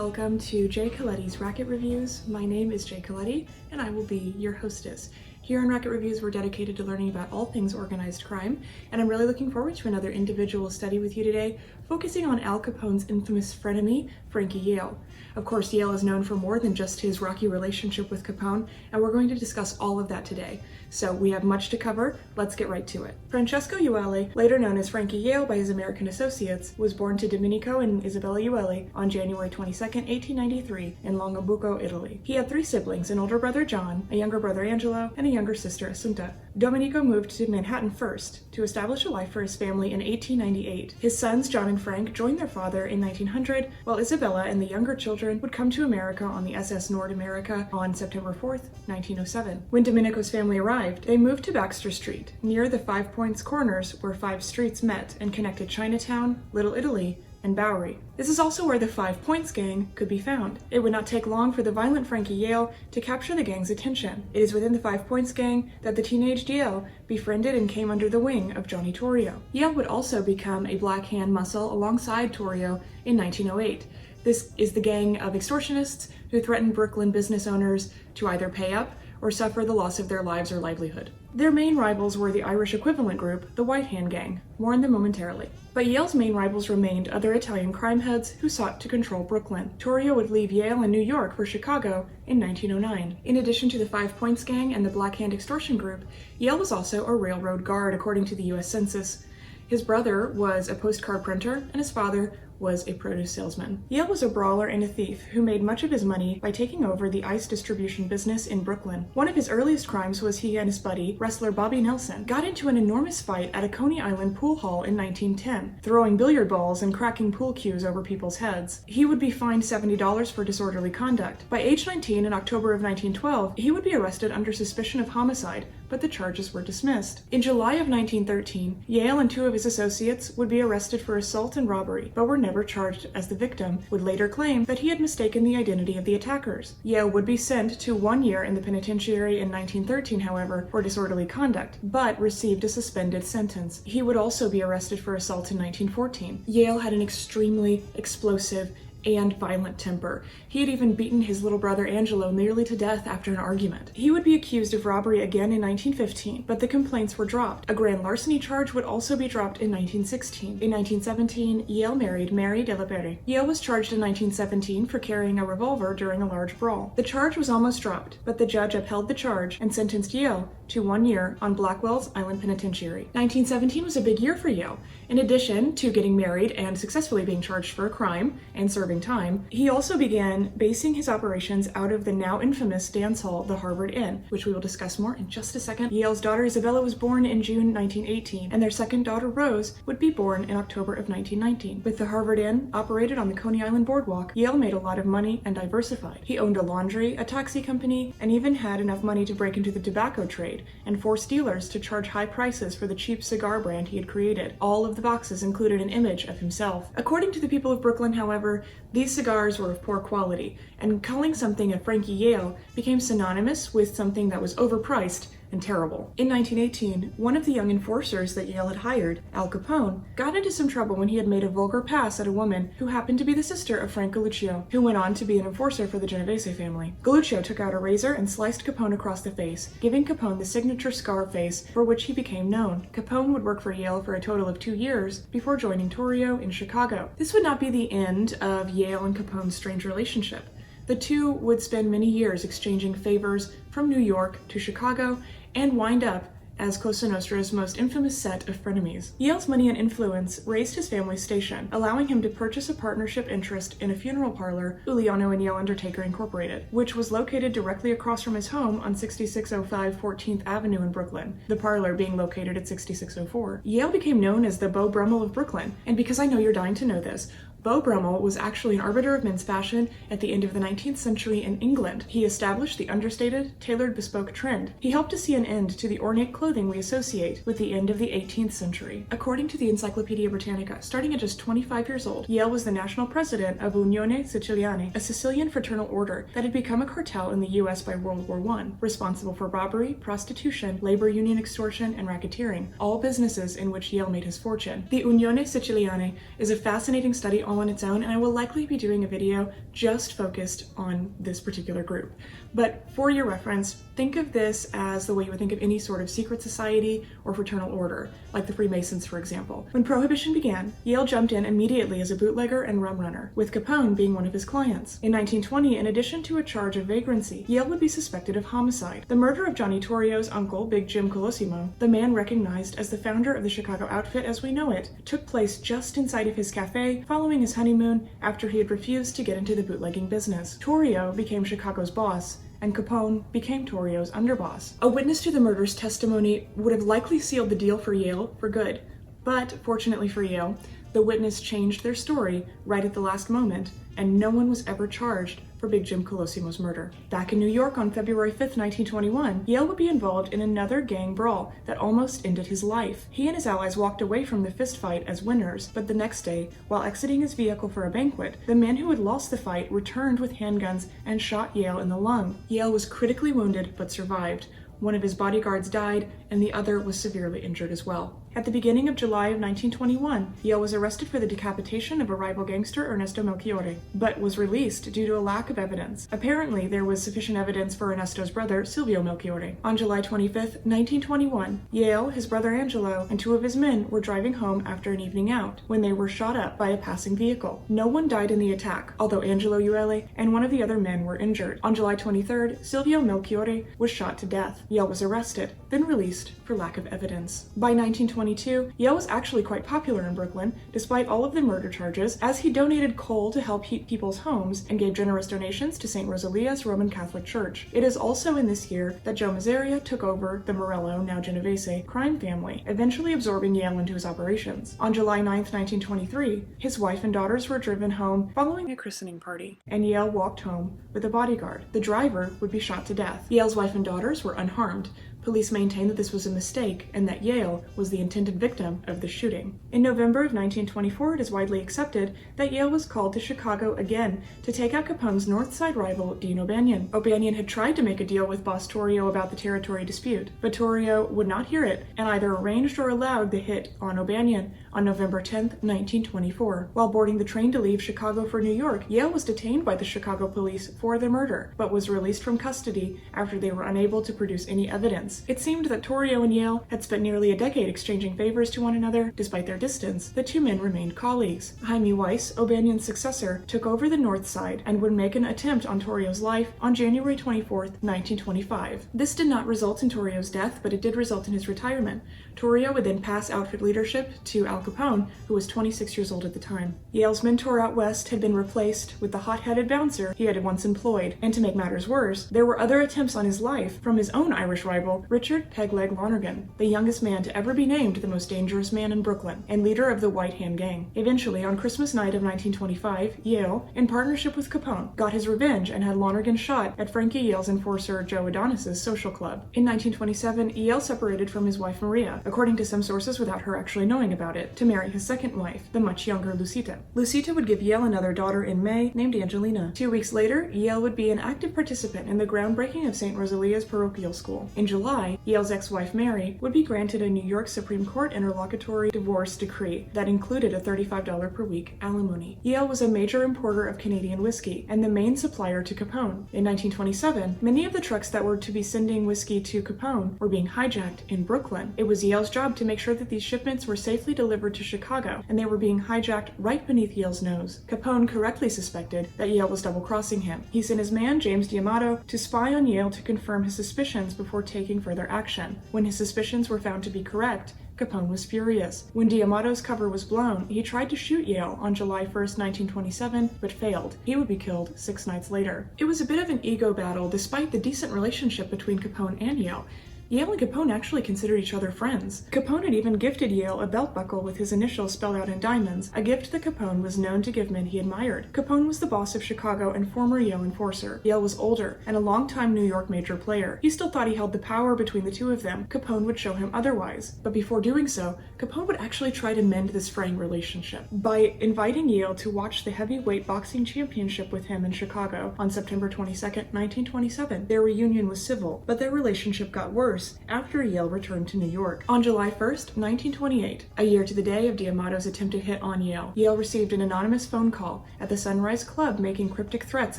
welcome to Jay Coletti's Racket Reviews. My name is Jay Coletti, and I will be your hostess. Here on Racket Reviews, we're dedicated to learning about all things organized crime, and I'm really looking forward to another individual study with you today, focusing on Al Capone's infamous frenemy, Frankie Yale. Of course, Yale is known for more than just his rocky relationship with Capone, and we're going to discuss all of that today. So we have much to cover, let's get right to it. Francesco Yale, later known as Frankie Yale by his American associates, was born to Domenico and Isabella Yale on January 22, 1893 in Longobucco, Italy. He had three siblings, an older brother John, a younger brother Angelo, and a younger sister Assunta. Domenico moved to Manhattan first to establish a life for his family in 1898. His sons John and Frank joined their father in 1900, while Isabella and the younger children would come to America on the SS Nord America on September 4th, 1907. When Domenico's family arrived, they moved to Baxter Street, near the 5 Points corners where 5 streets met and connected Chinatown, Little Italy, and Bowery. This is also where the 5 Points gang could be found. It would not take long for the violent Frankie Yale to capture the gang's attention. It is within the 5 Points gang that the teenaged Yale befriended and came under the wing of Johnny Torrio. Yale would also become a black hand muscle alongside Torrio in 1908. This is the gang of extortionists who threatened Brooklyn business owners to either pay up or suffer the loss of their lives or livelihood. Their main rivals were the Irish equivalent group, the White Hand Gang. More on them momentarily. But Yale's main rivals remained other Italian crime heads who sought to control Brooklyn. Torrio would leave Yale in New York for Chicago in 1909. In addition to the 5 Points Gang and the Black Hand extortion group, Yale was also a railroad guard according to the U.S. Census. His brother was a postcard printer, and his father was a produce salesman. Yale was a brawler and a thief who made much of his money by taking over the ice distribution business in Brooklyn. One of his earliest crimes was he and his buddy, wrestler Bobby Nelson, got into an enormous fight at a Coney Island pool hall in 1910, throwing billiard balls and cracking pool cues over people's heads. He would be fined $70 for disorderly conduct. By age 19, in October of 1912, he would be arrested under suspicion of homicide, but the charges were dismissed. In July of 1913, Yale and 2 of his associates would be arrested for assault and robbery, but were never charged, as the victim would later claim that he had mistaken the identity of the attackers. Yale would be sent to 1 year in the penitentiary in 1913, however, for disorderly conduct, but received a suspended sentence. He would also be arrested for assault in 1914. Yale had an extremely explosive and violent temper. He had even beaten his little brother Angelo nearly to death after an argument. He would be accused of robbery again in 1915, but the complaints were dropped. A grand larceny charge would also be dropped in 1916. In 1917, Yale married Mary de la Pere. Yale was charged in 1917 for carrying a revolver during a large brawl. The charge was almost dropped, but the judge upheld the charge and sentenced Yale to 1 year on Blackwell's Island Penitentiary. 1917 was a big year for Yale. In addition to getting married and successfully being charged for a crime and serving time, he also began basing his operations out of the now infamous dance hall, the Harvard Inn, which we will discuss more in just a second. Yale's daughter Isabella was born in June 1918, and their second daughter Rose would be born in October of 1919. With the Harvard Inn operated on the Coney Island boardwalk, Yale made a lot of money and diversified. He owned a laundry, a taxi company, and even had enough money to break into the tobacco trade and force dealers to charge high prices for the cheap cigar brand he had created. All of the boxes included an image of himself. According to the people of Brooklyn, however, these cigars were of poor quality, and calling something a Frankie Yale became synonymous with something that was overpriced and terrible. In 1918, one of the young enforcers that Yale had hired, Al Capone, got into some trouble when he had made a vulgar pass at a woman who happened to be the sister of Frank Galluccio, who went on to be an enforcer for the Genovese family. Galluccio took out a razor and sliced Capone across the face, giving Capone the signature scar face for which he became known. Capone would work for Yale for a total of 2 years before joining Torrio in Chicago. This would not be the end of Yale and Capone's strange relationship. The two would spend many years exchanging favors from New York to Chicago and wind up as Cosa Nostra's most infamous set of frenemies. Yale's money and influence raised his family's station, allowing him to purchase a partnership interest in a funeral parlor, Uliano and Yale Undertaker Incorporated, which was located directly across from his home on 6605 14th Avenue in Brooklyn, the parlor being located at 6604. Yale became known as the Beau Brummel of Brooklyn, and because I know you're dying to know this, Beau Brummel was actually an arbiter of men's fashion at the end of the 19th century in England. He established the understated, tailored bespoke trend. He helped to see an end to the ornate clothing we associate with the end of the 18th century. According to the Encyclopedia Britannica, starting at just 25 years old, Yale was the national president of Unione Siciliane, a Sicilian fraternal order that had become a cartel in the US by World War I, responsible for robbery, prostitution, labor union extortion, and racketeering, all businesses in which Yale made his fortune. The Unione Siciliane is a fascinating study all on its own, and I will likely be doing a video just focused on this particular group. But for your reference, think of this as the way you would think of any sort of secret society or fraternal order, like the Freemasons, for example. When Prohibition began, Yale jumped in immediately as a bootlegger and rum runner, with Capone being one of his clients. In 1920, in addition to a charge of vagrancy, Yale would be suspected of homicide. The murder of Johnny Torrio's uncle, Big Jim Colosimo, the man recognized as the founder of the Chicago outfit as we know it, took place just inside of his cafe following his honeymoon after he had refused to get into the bootlegging business. Torrio became Chicago's boss, and Capone became Torrio's underboss. A witness to the murder's testimony would have likely sealed the deal for Yale for good, but fortunately for Yale, the witness changed their story right at the last moment, and no one was ever charged for Big Jim Colosimo's murder. Back in New York on February 5th, 1921, Yale would be involved in another gang brawl that almost ended his life. He and his allies walked away from the fistfight as winners, but the next day, while exiting his vehicle for a banquet, the man who had lost the fight returned with handguns and shot Yale in the lung. Yale was critically wounded but survived. One of his bodyguards died, and the other was severely injured as well. At the beginning of July of 1921, Yale was arrested for the decapitation of a rival gangster, Ernesto Melchiorre, but was released due to a lack of evidence. Apparently, there was sufficient evidence for Ernesto's brother, Silvio Melchiorre. On July 25th, 1921, Yale, his brother Angelo, and two of his men were driving home after an evening out when they were shot up by a passing vehicle. No one died in the attack, although Angelo Yale and one of the other men were injured. On July 23rd, Silvio Melchiorre was shot to death. Yale was arrested, then released for lack of evidence. By 1922, Yale was actually quite popular in Brooklyn, despite all of the murder charges, as he donated coal to help heat people's homes and gave generous donations to St. Rosalia's Roman Catholic Church. It is also in this year that Joe Mazzaria took over the Morello, now Genovese, crime family, eventually absorbing Yale into his operations. On July 9th, 1923, his wife and daughters were driven home following a christening party, and Yale walked home with a bodyguard. The driver would be shot to death. Yale's wife and daughters were unharmed. Police maintained that this was a mistake and that Yale was the intended victim of the shooting. In November of 1924, it is widely accepted that Yale was called to Chicago again to take out Capone's North Side rival, Dean O'Banion. O'Banion had tried to make a deal with boss Torrio about the territory dispute, but Torrio would not hear it and either arranged or allowed the hit on O'Banion on November 10, 1924. While boarding the train to leave Chicago for New York, Yale was detained by the Chicago police for the murder, but was released from custody after they were unable to produce any evidence. It seemed that Torrio and Yale had spent nearly a decade exchanging favors to one another. Despite their distance, the two men remained colleagues. Jaime Weiss, O'Banion's successor, took over the North Side and would make an attempt on Torrio's life on January 24, 1925. This did not result in Torrio's death, but it did result in his retirement. Torrio would then pass outfit leadership to Al Capone, who was 26 years old at the time. Yale's mentor out west had been replaced with the hot-headed bouncer he had once employed, and to make matters worse, there were other attempts on his life from his own Irish rival, Richard Pegleg Lonergan, the youngest man to ever be named the most dangerous man in Brooklyn, and leader of the White Hand Gang. Eventually, on Christmas night of 1925, Yale, in partnership with Capone, got his revenge and had Lonergan shot at Frankie Yale's enforcer Joe Adonis's social club. In 1927, Yale separated from his wife Maria, according to some sources without her actually knowing about it, to marry his second wife, the much younger Lucita. Lucita would give Yale another daughter in May, named Angelina. 2 weeks later, Yale would be an active participant in the groundbreaking of St. Rosalia's parochial school. In July, Yale's ex-wife Mary would be granted a New York Supreme Court interlocutory divorce decree that included a $35 per week alimony. Yale was a major importer of Canadian whiskey and the main supplier to Capone. In 1927, many of the trucks that were to be sending whiskey to Capone were being hijacked in Brooklyn. It was Yale's job to make sure that these shipments were safely delivered to Chicago, and they were being hijacked right beneath Yale's nose. Capone correctly suspected that Yale was double-crossing him. He sent his man, James D'Amato, to spy on Yale to confirm his suspicions before taking further action. When his suspicions were found to be correct, Capone was furious. When D'Amato's cover was blown, he tried to shoot Yale on July 1, 1927, but failed. He would be killed 6 nights later. It was a bit of an ego battle despite the decent relationship between Capone and Yale. Yale and Capone actually considered each other friends. Capone had even gifted Yale a belt buckle with his initials spelled out in diamonds, a gift that Capone was known to give men he admired. Capone was the boss of Chicago and former Yale enforcer. Yale was older and a longtime New York major player. He still thought he held the power between the two of them. Capone would show him otherwise. But before doing so, Capone would actually try to mend this fraying relationship by inviting Yale to watch the heavyweight boxing championship with him in Chicago on September 22, 1927. Their reunion was civil, but their relationship got worse worse after Yale returned to New York. On July 1st, 1928, a year to the day of D'Amato's attempted hit on Yale, Yale received an anonymous phone call at the Sunrise Club making cryptic threats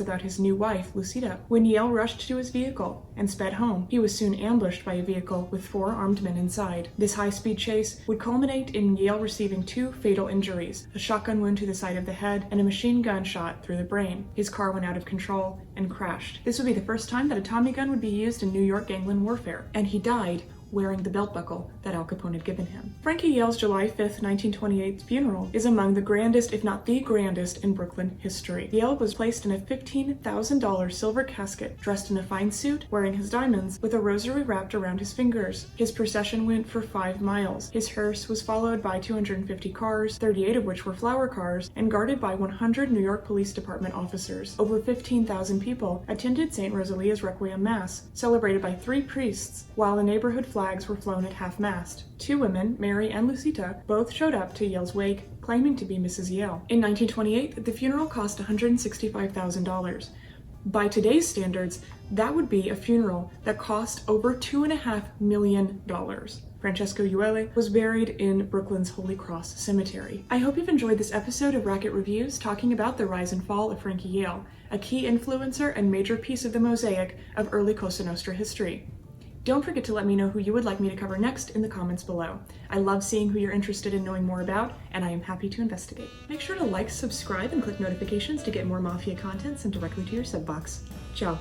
about his new wife, Lucida. When Yale rushed to his vehicle and sped home, he was soon ambushed by a vehicle with 4 armed men inside. This high-speed chase would culminate in Yale receiving 2 fatal injuries, a shotgun wound to the side of the head and a machine gun shot through the brain. His car went out of control and crashed. This would be the first time that a Tommy gun would be used in New York gangland warfare, and he died wearing the belt buckle that Al Capone had given him. Frankie Yale's July 5th, 1928 funeral is among the grandest, if not the grandest, in Brooklyn history. Yale was placed in a $15,000 silver casket, dressed in a fine suit, wearing his diamonds, with a rosary wrapped around his fingers. His procession went for 5 miles. His hearse was followed by 250 cars, 38 of which were flower cars, and guarded by 100 New York Police Department officers. Over 15,000 people attended St. Rosalia's Requiem Mass, celebrated by 3 priests, while the neighborhood flags were flown at half-mast. 2 women, Mary and Lucita, both showed up to Yale's wake, claiming to be Mrs. Yale. In 1928, the funeral cost $165,000. By today's standards, that would be a funeral that cost over $2.5 million. Francesco Yale was buried in Brooklyn's Holy Cross Cemetery. I hope you've enjoyed this episode of Racket Reviews talking about the rise and fall of Frankie Yale, a key influencer and major piece of the mosaic of early Cosa Nostra history. Don't forget to let me know who you would like me to cover next in the comments below. I love seeing who you're interested in knowing more about, and I am happy to investigate. Make sure to like, subscribe, and click notifications to get more Mafia content sent directly to your sub box. Ciao.